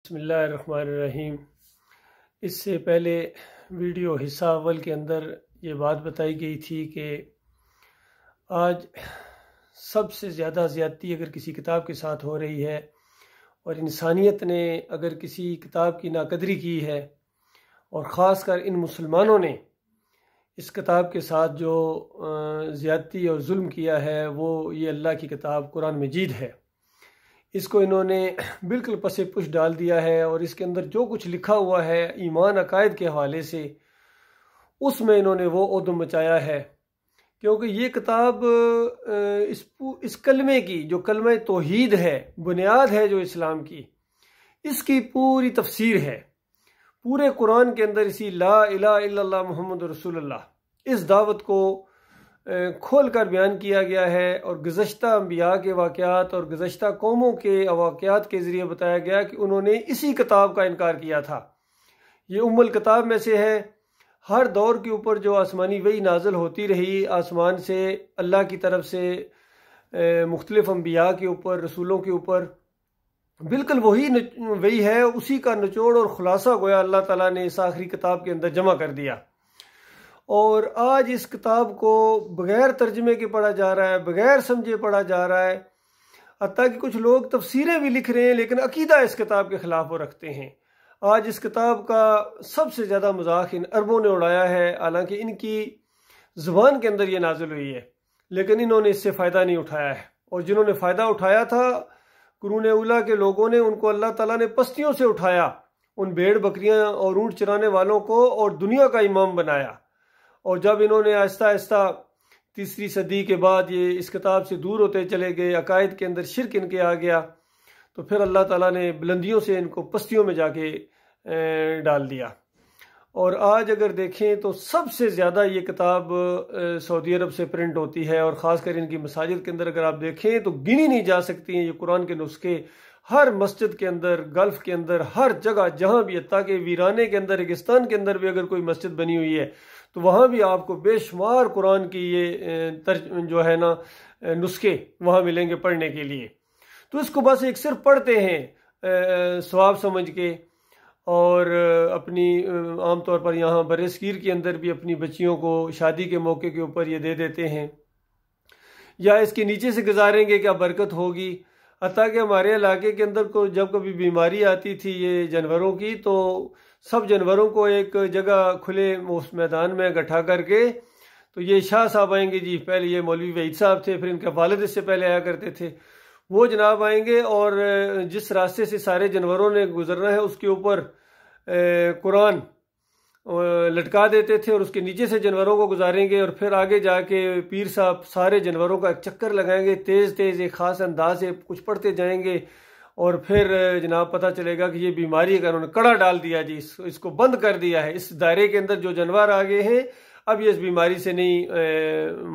بسم اللہ الرحمن الرحیم۔ اس سے پہلے ویڈیو حصہ اول کے اندر یہ بات بتائی گئی تھی کہ آج سب سے زیادہ زیادتی اگر کسی کتاب کے ساتھ ہو رہی ہے اور انسانیت نے اگر کسی کتاب کی ناقدری کی ہے اور خاص کر ان مسلمانوں نے اس کتاب کے ساتھ جو زیادتی اور ظلم کیا ہے وہ یہ اللہ کی کتاب قرآن مجید ہے۔ اس کو انہوں نے بالکل پس پش ڈال دیا ہے اور اس کے اندر جو کچھ لکھا ہوا ہے ایمان عقائد کے حوالے سے اس میں انہوں نے وہ عدم مچایا ہے، کیونکہ یہ کتاب اس کلمے کی جو کلمہ توحید ہے، بنیاد ہے جو اسلام کی، اس کی پوری تفسیر ہے۔ پورے قرآن کے اندر اسی لا الہ الا اللہ محمد رسول اللہ اس دعوت کو کھول کر بیان کیا گیا ہے، اور گزشتہ انبیاء کے واقعات اور گزشتہ قوموں کے واقعات کے ذریعے بتایا گیا کہ انہوں نے اسی کتاب کا انکار کیا تھا۔ یہ ام الکتاب میں سے ہے۔ ہر دور کے اوپر جو آسمانی وحی نازل ہوتی رہی آسمان سے اللہ کی طرف سے مختلف انبیاء کے اوپر، رسولوں کے اوپر، بالکل وہی ہے، اسی کا نچوڑ اور خلاصہ گویا اللہ تعالیٰ نے اس آخری کتاب کے اندر جمع کر دیا۔ اور آج اس کتاب کو بغیر ترجمے کے پڑھا جا رہا ہے، بغیر سمجھے پڑھا جا رہا ہے، حتیٰ کہ کچھ لوگ تفسیریں بھی لکھ رہے ہیں لیکن عقیدہ اس کتاب کے خلاف وہ رکھتے ہیں۔ آج اس کتاب کا سب سے زیادہ مذاق ان عربوں نے اڑایا ہے، حالانکہ ان کی زبان کے اندر یہ نازل ہوئی ہے، لیکن انہوں نے اس سے فائدہ نہیں اٹھایا ہے، اور جنہوں نے فائدہ اٹھایا تھا قرون اولیٰ کے لوگوں نے، ان کو اللہ تعالیٰ نے پستیوں سے اٹھایا، ان بھیڑ بکریاں اور اونٹ چرانے والوں کو، اور دنیا کا امام بنایا۔ اور جب انہوں نے آہستہ آہستہ تیسری صدی کے بعد یہ اس کتاب سے دور ہوتے چلے گئے، عقائد کے اندر شرک ان کے آ گیا، تو پھر اللہ تعالیٰ نے بلندیوں سے ان کو پستیوں میں جا کے ڈال دیا۔ اور آج اگر دیکھیں تو سب سے زیادہ یہ کتاب سعودی عرب سے پرنٹ ہوتی ہے، اور خاص کر ان کی مساجد کے اندر اگر آپ دیکھیں تو گنی نہیں جا سکتی ہیں یہ قرآن کے نسخے۔ ہر مسجد کے اندر، گلف کے اندر، ہر جگہ جہاں بھی، حتیٰ کہ ویرانے کے اندر، ریگستان کے اندر بھی اگر کوئی مسجد بنی ہوئی ہے تو وہاں بھی آپ کو بے شمار قرآن کی یہ جو ہے نا نسخے وہاں ملیں گے پڑھنے کے لیے۔ تو اس کو بس ایک صرف پڑھتے ہیں ثواب سمجھ کے، اور اپنی عام طور پر یہاں برصغیر کے اندر بھی اپنی بچیوں کو شادی کے موقع کے اوپر یہ دے دیتے ہیں، یا اس کے نیچے سے گزاریں گے کیا برکت ہوگی۔ حتیٰ کہ ہمارے علاقے کے اندر کو جب کبھی بیماری آتی تھی یہ جانوروں کی، تو سب جانوروں کو ایک جگہ کھلے اس میدان میں اکٹھا کر کے، تو یہ شاہ صاحب آئیں گے جی، پہلے یہ مولوی وحید صاحب تھے، پھر ان کے والد اس سے پہلے آیا کرتے تھے، وہ جناب آئیں گے اور جس راستے سے سارے جانوروں نے گزرنا ہے اس کے اوپر قرآن لٹکا دیتے تھے، اور اس کے نیچے سے جانوروں کو گزاریں گے، اور پھر آگے جا کے پیر صاحب سارے جانوروں کا ایک چکر لگائیں گے، تیز تیز ایک خاص انداز سے کچھ پڑھتے جائیں گے، اور پھر جناب پتہ چلے گا کہ یہ بیماری کا انہوں نے کڑا ڈال دیا جی، اس کو بند کر دیا ہے، اس دائرے کے اندر جو جانور آگے ہیں اب یہ اس بیماری سے نہیں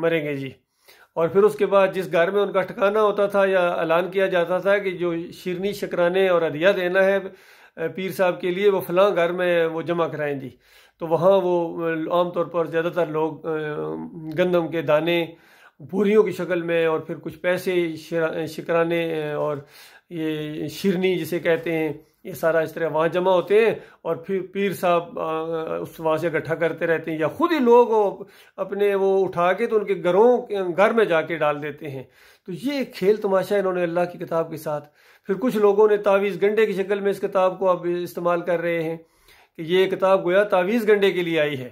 مریں گے جی۔ اور پھر اس کے بعد جس گھر میں ان کا ٹھکانہ ہوتا تھا یا اعلان کیا جاتا تھا کہ جو شیرنی شکرانے اور ہدیہ دینا ہے پیر صاحب کے لیے وہ فلاں گھر میں وہ جمع کرائیں جی، تو وہاں وہ عام طور پر زیادہ تر لوگ گندم کے دانے بوریوں کی شکل میں، اور پھر کچھ پیسے، شکرانے اور یہ شیرنی جسے کہتے ہیں، یہ سارا اس طرح وہاں جمع ہوتے ہیں، اور پھر پیر صاحب اس وہاں سے اکٹھا کرتے رہتے ہیں، یا خود ہی لوگ اپنے وہ اٹھا کے تو ان کے گھر میں جا کے ڈال دیتے ہیں۔ تو یہ کھیل تماشا انہوں نے اللہ کی کتاب کے ساتھ۔ پھر کچھ لوگوں نے تعویذ گنڈے کی شکل میں اس کتاب کو اب استعمال کر رہے ہیں کہ یہ کتاب گویا تعویذ گنڈے کے لیے آئی ہے،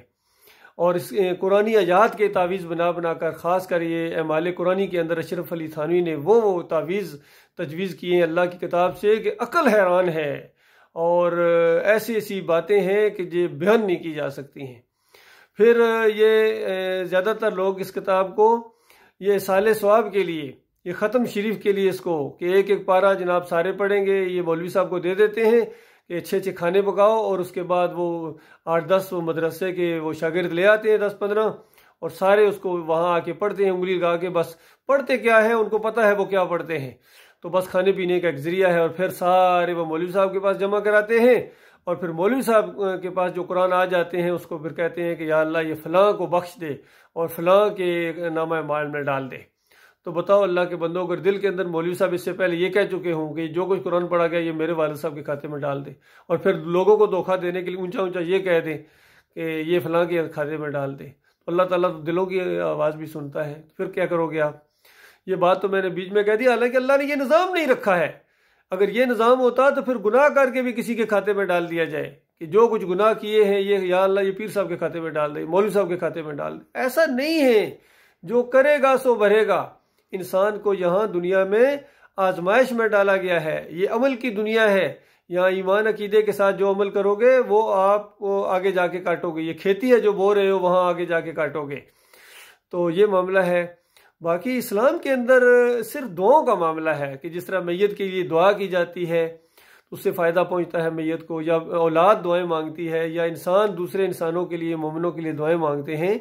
اور اس قرآنی آیات کے تعویذ بنا بنا کر، خاص کر یہ اعمال قرآنی کے اندر اشرف علی تھانوی نے وہ تعویذ تجویز کیے ہیں اللہ کی کتاب سے کہ عقل حیران ہے، اور ایسی ایسی باتیں ہیں کہ یہ بیان نہیں کی جا سکتی ہیں۔ پھر یہ زیادہ تر لوگ اس کتاب کو یہ سال ثواب کے لیے، یہ ختم شریف کے لیے اس کو کہ ایک ایک پارہ جناب سارے پڑھیں گے، یہ مولوی صاحب کو دے دیتے ہیں کہ اچھے اچھے کھانے پکاؤ، اور اس کے بعد وہ 8-10 مدرسے کے وہ شاگرد لے آتے ہیں، 10-15، اور سارے اس کو وہاں آ کے پڑھتے ہیں انگلی لگا کے، بس پڑھتے کیا ہے ان کو پتہ ہے وہ کیا پڑھتے ہیں، تو بس کھانے پینے کا ایک ذریعہ ہے، اور پھر سارے وہ مولوی صاحب کے پاس جمع کراتے ہیں، اور پھر مولوی صاحب کے پاس جو قرآن آ جاتے ہیں اس کو پھر کہتے ہیں کہ یا اللہ یہ فلاں کو بخش دے اور فلاں کے نامہ اعمال میں ڈال دے۔ تو بتاؤ اللہ کے بندوں، اگر دل کے اندر مولوی صاحب اس سے پہلے یہ کہہ چکے ہوں کہ جو کچھ قرآن پڑھا گیا یہ میرے والد صاحب کے کھاتے میں ڈال دے، اور پھر لوگوں کو دھوکہ دینے کے لیے اونچا اونچا یہ کہہ دیں کہ یہ فلاں کے کھاتے میں ڈال دے، اللہ تعالیٰ تو دلوں کی آواز بھی سنتا ہے، پھر کیا کرو گے آپ؟ یہ بات تو میں نے بیچ میں کہہ دی، حالانکہ اللہ نے یہ نظام نہیں رکھا ہے۔ اگر یہ نظام ہوتا تو پھر گناہ کر کے بھی کسی کے کھاتے میں ڈال دیا جائے کہ جو کچھ گناہ کیے ہیں یہ یا اللہ یہ پیر صاحب کے کھاتے میں ڈال دے، مولوی صاحب کے کھاتے میں ڈال دے۔ ایسا نہیں ہے، جو کرے گا سو بھرے گا۔ انسان کو یہاں دنیا میں آزمائش میں ڈالا گیا ہے، یہ عمل کی دنیا ہے، یہاں ایمان عقیدے کے ساتھ جو عمل کرو گے وہ آپ آگے جا کے کاٹو گے، یہ کھیتی ہے جو بو رہے ہو وہاں آگے جا کے کاٹو گے۔ تو یہ معاملہ ہے۔ باقی اسلام کے اندر صرف دعاؤں کا معاملہ ہے کہ جس طرح میت کے لیے دعا کی جاتی ہے اس سے فائدہ پہنچتا ہے میت کو، یا اولاد دعائیں مانگتی ہے، یا انسان دوسرے انسانوں کے لیے مومنوں کے لیے دعائیں مانگتے ہیں،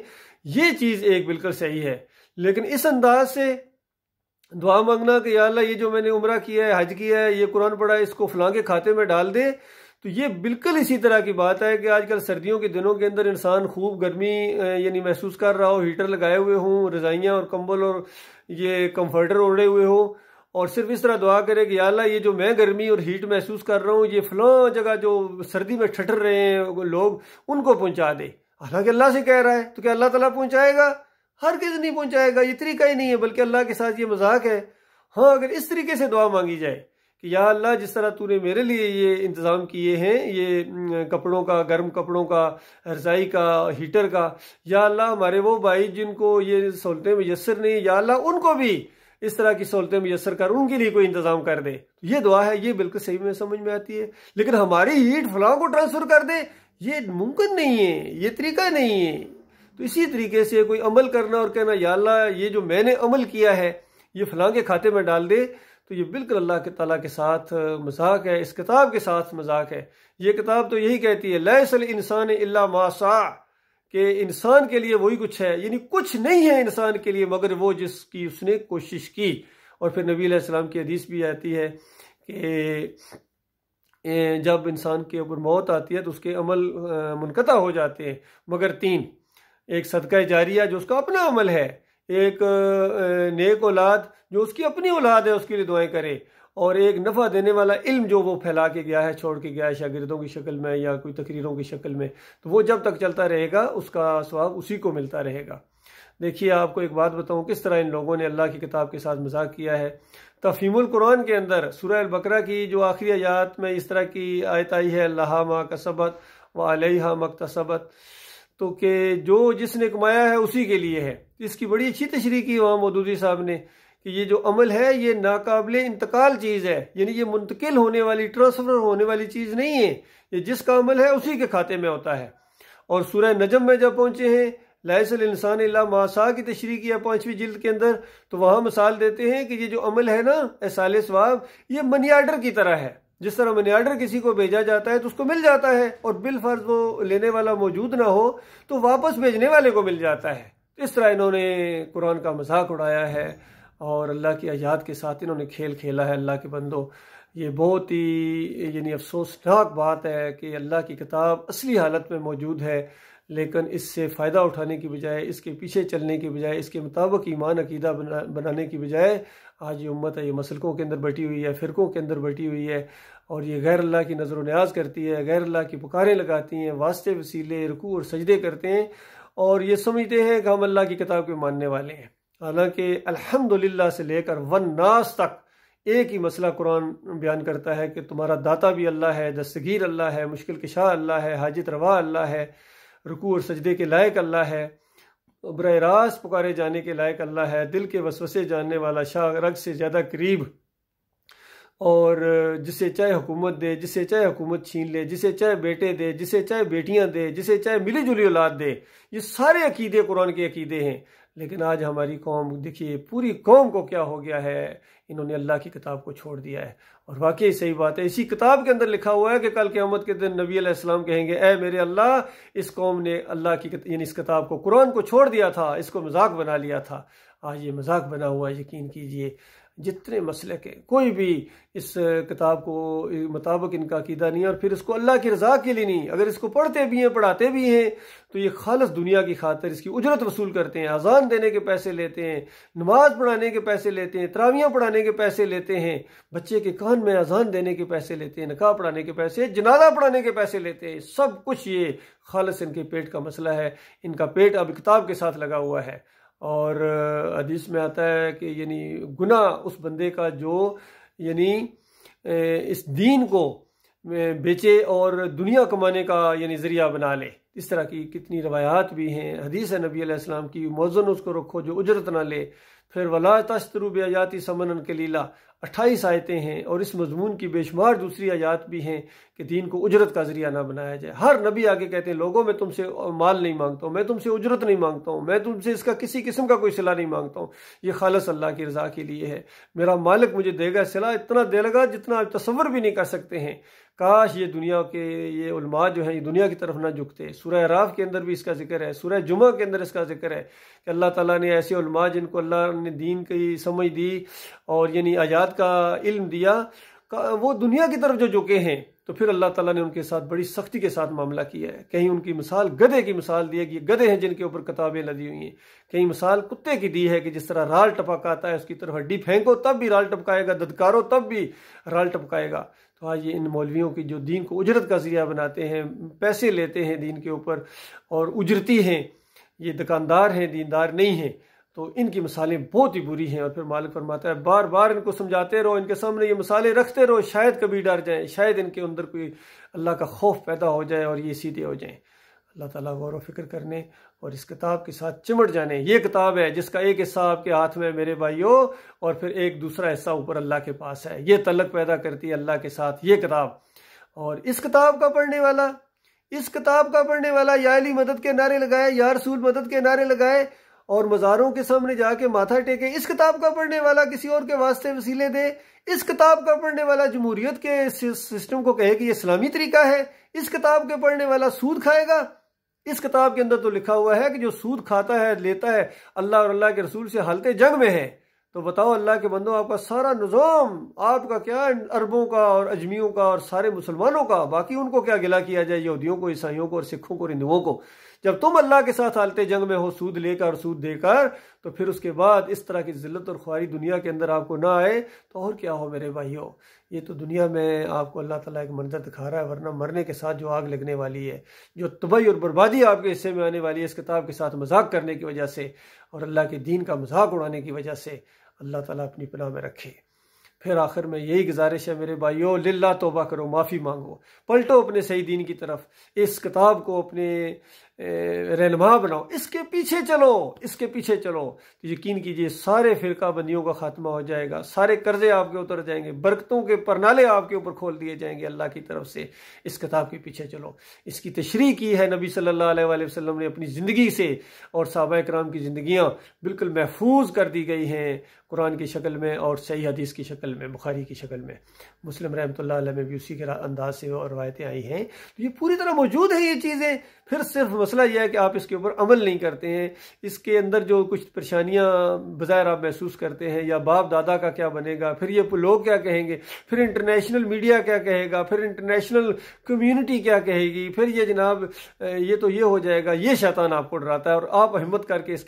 یہ چیز ایک بالکل صحیح ہے۔ لیکن اس انداز سے دعا مانگنا کہ یا اللہ یہ جو میں نے عمرہ کیا ہے، حج کیا ہے، یہ قرآن پڑھا ہے، اس کو فلاں کے کھاتے میں ڈال دے، تو یہ بالکل اسی طرح کی بات ہے کہ آج کل سردیوں کے دنوں کے اندر انسان خوب گرمی یعنی محسوس کر رہا ہو، ہیٹر لگائے ہوئے ہوں، رضائیاں اور کمبل اور یہ کمفرٹر اوڑھے ہوئے ہوں، اور صرف اس طرح دعا کرے کہ یا اللہ یہ جو میں گرمی اور ہیٹ محسوس کر رہا ہوں یہ فلاں جگہ جو سردی میں ٹھٹر رہے ہیں لوگ ان کو پہنچا دے۔ حالانکہ اللہ سے کہہ رہا ہے، تو کیا اللہ تعالیٰ پہنچائے گا؟ ہرگز نہیں پہنچائے گا، یہ طریقہ ہی نہیں ہے، بلکہ اللہ کے ساتھ یہ مذاق ہے۔ ہاں اگر اس طریقے سے دعا مانگی جائے کہ یا اللہ جس طرح تو نے میرے لیے یہ انتظام کیے ہیں، یہ کپڑوں کا، گرم کپڑوں کا، رضائی کا، ہیٹر کا، یا اللہ ہمارے وہ بھائی جن کو یہ سہولتیں میسر نہیں، یا اللہ ان کو بھی اس طرح کی سہولتیں میسر کر، ان کے لیے کوئی انتظام کر دے۔ یہ دعا ہے، یہ بالکل صحیح میں سمجھ میں آتی ہے۔ لیکن ہماری ہیٹ فلاں کو ٹرانسفر کر دے، یہ ممکن نہیں ہے، یہ طریقہ نہیں ہے۔ تو اسی طریقے سے کوئی عمل کرنا اور کہنا یا اللہ یہ جو میں نے عمل کیا ہے یہ فلاں کے کھاتے میں ڈال دے، تو یہ بالکل اللہ کے تعالیٰ کے ساتھ مذاق ہے، اس کتاب کے ساتھ مذاق ہے۔ یہ کتاب تو یہی کہتی ہے لیس الانسان الا ما سعی، کہ انسان کے لیے وہی کچھ ہے، یعنی کچھ نہیں ہے انسان کے لیے مگر وہ جس کی اس نے کوشش کی۔ اور پھر نبی علیہ السلام کی حدیث بھی آتی ہے کہ جب انسان کے اوپر موت آتی ہے تو اس کے عمل منقطع ہو جاتے ہیں مگر تین: ایک صدقہ جاریہ جو اس کا اپنا عمل ہے، ایک نیک اولاد جو اس کی اپنی اولاد ہے اس کے لیے دعائیں کرے، اور ایک نفع دینے والا علم جو وہ پھیلا کے گیا ہے، چھوڑ کے گیا ہے شاگردوں کی شکل میں یا کوئی تقریروں کی شکل میں، تو وہ جب تک چلتا رہے گا اس کا ثواب اسی کو ملتا رہے گا۔ دیکھیے آپ کو ایک بات بتاؤں کس طرح ان لوگوں نے اللہ کی کتاب کے ساتھ مذاق کیا ہے۔ تفہیم القرآن کے اندر سورہ البقرہ کی جو آخری آیات میں اس طرح کی آیت آئی ہے لہا ما کسبت وعلیہا ما اکتسبت، تو کہ جو جس نے کمایا ہے اسی کے لیے ہے۔ اس کی بڑی اچھی تشریح کی امام مودودی صاحب نے کہ یہ جو عمل ہے یہ ناقابل انتقال چیز ہے، یعنی یہ منتقل ہونے والی، ٹرانسفر ہونے والی چیز نہیں ہے، یہ جس کا عمل ہے اسی کے کھاتے میں ہوتا ہے۔ اور سورہ نجم میں جب پہنچے ہیں لیس الانسان الا ما سعی کی تشریح کیا 5ویں جلد کے اندر، تو وہاں مثال دیتے ہیں کہ یہ جو عمل ہے نا احصال ثواب، یہ منی آرڈر کی طرح ہے۔ جس طرح منی آرڈر کسی کو بھیجا جاتا ہے تو اس کو مل جاتا ہے، اور بالفرض وہ لینے والا موجود نہ ہو تو واپس بھیجنے والے کو مل جاتا ہے۔ اس طرح انہوں نے قرآن کا مذاق اڑایا ہے اور اللہ کی آیات کے ساتھ انہوں نے کھیل کھیلا ہے۔ اللہ کے بندو، یہ بہت ہی یعنی افسوسناک بات ہے کہ اللہ کی کتاب اصلی حالت میں موجود ہے، لیکن اس سے فائدہ اٹھانے کی بجائے، اس کے پیچھے چلنے کی بجائے، اس کے مطابق ایمان عقیدہ بنانے کی بجائے آج یہ امت ہے یہ مسلکوں کے اندر بٹی ہوئی ہے، فرقوں کے اندر بٹی ہوئی ہے، اور یہ غیر اللہ کی نظر و نیاز کرتی ہے، غیر اللہ کی پکاریں لگاتی ہیں، واسطے وسیلے رکوع اور سجدے کرتے ہیں، اور یہ سمجھتے ہیں کہ ہم اللہ کی کتاب کے ماننے والے ہیں۔ حالانکہ الحمدللہ سے لے کر والناس تک ایک ہی مسئلہ قرآن بیان کرتا ہے کہ تمہارا داتا بھی اللہ ہے، دستگیر اللہ ہے، مشکل کشا اللہ ہے، حاجت روا اللہ ہے، رکوع اور سجدے کے لائق اللہ ہے، براہ راست پکارے جانے کے لائق اللہ ہے، دل کے وسوسے جاننے والا، شاہ رگ سے زیادہ قریب، اور جسے چاہے حکومت دے، جسے چاہے حکومت چھین لے، جسے چاہے بیٹے دے، جسے چاہے بیٹیاں دے، جسے چاہے ملی جلی اولاد دے۔ یہ سارے عقیدے قرآن کے عقیدے ہیں، لیکن آج ہماری قوم دیکھیے پوری قوم کو کیا ہو گیا ہے، انہوں نے اللہ کی کتاب کو چھوڑ دیا ہے۔ اور واقعی صحیح بات ہے، اسی کتاب کے اندر لکھا ہوا ہے کہ کل قیامت کے دن نبی علیہ السلام کہیں گے اے میرے اللہ، اس قوم نے اللہ کی یعنی اس کتاب کو، قرآن کو چھوڑ دیا تھا، اس کو مذاق بنا لیا تھا، آج یہ مذاق بنا ہوا ہے۔ یقین کیجئے جتنے مسلک ہیں کوئی بھی اس کتاب کو مطابق ان کا عقیدہ نہیں ہے، اور پھر اس کو اللہ کی رضا کے لیے نہیں، اگر اس کو پڑھتے بھی ہیں پڑھاتے بھی ہیں تو یہ خالص دنیا کی خاطر اس کی اجرت وصول کرتے ہیں، اذان دینے کے پیسے لیتے ہیں، نماز پڑھانے کے پیسے لیتے ہیں، تراویحاں پڑھانے کے پیسے لیتے ہیں، بچے کے کان میں اذان دینے کے پیسے لیتے ہیں، نکاح پڑھانے کے پیسے، جنازہ پڑھانے کے پیسے لیتے ہیں، سب کچھ یہ خالص ان کے پیٹ کا مسئلہ ہے، ان کا پیٹ اب کتاب کے ساتھ لگا ہوا ہے۔ اور حدیث میں آتا ہے کہ یعنی گناہ اس بندے کا جو یعنی اس دین کو بیچے اور دنیا کمانے کا یعنی ذریعہ بنا لے۔ اس طرح کی کتنی روایات بھی ہیں، حدیث ہے نبی علیہ السلام کی، موزن اس کو رکھو جو اجرت نہ لے۔ پھر وَلَا تَشْتَرُوا بِآيَاتِي ثَمَنًا قَلِيلًا 28 آیتیں ہیں، اور اس مضمون کی بے شمار دوسری آیات بھی ہیں کہ دین کو اجرت کا ذریعہ نہ بنایا جائے۔ ہر نبی آگے کہتے ہیں لوگوں میں تم سے مال نہیں مانگتا ہوں، میں تم سے اجرت نہیں مانگتا ہوں، میں تم سے اس کا کسی قسم کا کوئی صلہ نہیں مانگتا ہوں، یہ خالص اللہ کی رضا کے لیے ہے۔ میرا مالک مجھے دے گا صلہ، اتنا دے لگا جتنا آپ تصور بھی نہیں کر سکتے ہیں۔ کاش یہ دنیا کے یہ علماء جو ہیں یہ دنیا کی طرف نہ جھکتے۔ سورہ اعراف کے اندر بھی اس کا ذکر ہے، سورہ جمعہ کے اندر اس کا ذکر ہے کہ اللہ تعالیٰ نے ایسے علماء جن کو اللہ نے دین کی سمجھ دی اور یعنی آیات کا علم دیا، وہ دنیا کی طرف جو جھکے ہیں تو پھر اللہ تعالیٰ نے ان کے ساتھ بڑی سختی کے ساتھ معاملہ کیا ہے۔ کہیں ان کی مثال گدھے کی مثال دی ہے کہ یہ گدھے ہیں جن کے اوپر کتابیں لدی ہوئی ہیں، کہیں مثال کتے کی دی ہے کہ جس طرح رال ٹپکاتا ہے، اس کی طرف ہڈی پھینکو تب بھی رال ٹپکائے گا، ددکارو تب بھی رال ٹپکائے گا۔ تو آج یہ ان مولویوں کی جو دین کو اجرت کا ذریعہ بناتے ہیں، پیسے لیتے ہیں دین کے اوپر اور اجرتی ہیں، یہ دکاندار ہیں، دیندار نہیں ہیں، تو ان کی مثالیں بہت ہی بری ہیں۔ اور پھر مالک فرماتا ہے بار بار ان کو سمجھاتے رہو، ان کے سامنے یہ مثالیں رکھتے رہو، شاید کبھی ڈر جائیں، شاید ان کے اندر کوئی اللہ کا خوف پیدا ہو جائے اور یہ سیدھے ہو جائیں۔ اللہ تعالیٰ غور و فکر کرنے اور اس کتاب کے ساتھ چمٹ جانے۔ یہ کتاب ہے جس کا ایک حصہ آپ کے ہاتھ میں میرے بھائیوں، اور پھر ایک دوسرا حصہ اوپر اللہ کے پاس ہے۔ یہ تعلق پیدا کرتی ہے اللہ کے ساتھ یہ کتاب۔ اور اس کتاب کا پڑھنے والا یا علی مدد کے نعرے لگائے، یا رسول مدد کے نعرے لگائے اور مزاروں کے سامنے جا کے ماتھا ٹیکے۔ اس کتاب کا پڑھنے والا کسی اور کے واسطے وسیلے دے۔ اس کتاب کا پڑھنے والا جمہوریت کے سسٹم کو کہے کہ یہ اسلامی طریقہ ہے۔ اس کتاب کے پڑھنے والا سود کھائے گا۔ اس کتاب کے اندر تو لکھا ہوا ہے کہ جو سود کھاتا ہے، لیتا ہے، اللہ اور اللہ کے رسول سے حالت جنگ میں ہے۔ تو بتاؤ اللہ کے بندوں، آپ کا سارا نظام، آپ کا کیا عربوں کا اور اجمیوں کا اور سارے مسلمانوں کا، باقی ان کو کیا گلہ کیا جائے، یہودیوں کو، عیسائیوں کو اور سکھوں کو اور ہندوؤں کو؟ جب تم اللہ کے ساتھ حالت جنگ میں ہو، سود لے کر اور سود دے کر، تو پھر اس کے بعد اس طرح کی ذلت اور خواری دنیا کے اندر آپ کو نہ آئے تو اور کیا ہو میرے بھائیوں؟ یہ تو دنیا میں آپ کو اللہ تعالیٰ ایک منظر دکھا رہا ہے، ورنہ مرنے کے ساتھ جو آگ لگنے والی ہے، جو تباہی اور بربادی آپ کے حصے میں آنے والی ہے اس کتاب کے ساتھ مذاق کرنے کی وجہ سے اور اللہ کے دین کا مذاق اڑانے کی وجہ سے، اللہ تعالیٰ اپنی پناہ میں رکھے۔ پھر آخر میں یہی گزارش ہے میرے بھائیوں، للہ توبہ کرو، معافی مانگو، پلٹو اپنے صحیح دین کی طرف، اس کتاب کو اپنے رہنما بناؤ، اس کے پیچھے چلو، تو یقین کیجئے سارے فرقہ بندیوں کا خاتمہ ہو جائے گا، سارے قرضے آپ کے اتر جائیں گے، برکتوں کے پرنالے آپ کے اوپر کھول دیے جائیں گے اللہ کی طرف سے۔ اس کتاب کے پیچھے چلو۔ اس کی تشریح کی ہے نبی صلی اللہ علیہ وآلہ وسلم نے اپنی زندگی سے، اور صحابہ کرام کی زندگیاں بالکل محفوظ کر دی گئی ہیں قرآن کی شکل میں اور صحیح حدیث کی شکل میں، بخاری کی شکل میں، مسلم رحمۃ اللہ علیہ میں بھی اسی کے انداز سے روایتیں آئی ہیں۔ تو یہ پوری طرح موجود ہیں یہ چیزیں، پھر صرف مسئلہ یہ ہے کہ آپ اس کے اوپر عمل نہیں کرتے ہیں۔ اس کے اندر جو کچھ پریشانیاں بظاہر آپ محسوس کرتے ہیں، یا باپ دادا کا کیا بنے گا، پھر یہ لوگ کیا کہیں گے، پھر انٹرنیشنل میڈیا کیا کہے گا، پھر انٹرنیشنل کمیونٹی کیا کہے گی، پھر یہ جناب یہ تو یہ ہو جائے گا، یہ شیطان آپ کو ڈراتا ہے اور آپ ہمت کر کے اس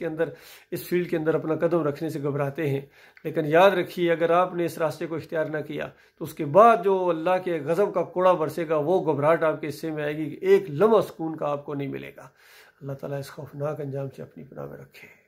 فیلڈ کے اندر اپنا قدم رکھنے سے گھبراتے ہیں۔ لیکن یاد رکھیے اگر آپ نے اس راستے کو اختیار نہ کیا تو اس کے بعد جو اللہ کے غضب کا کوڑا برسے گا وہ گھبراہٹ آپ کے حصے میں آئے گی، ایک لمحہ سکون کا آپ کو نہیں ملے گا۔ اللہ تعالیٰ اس خوفناک انجام سے اپنی پناہ میں رکھے۔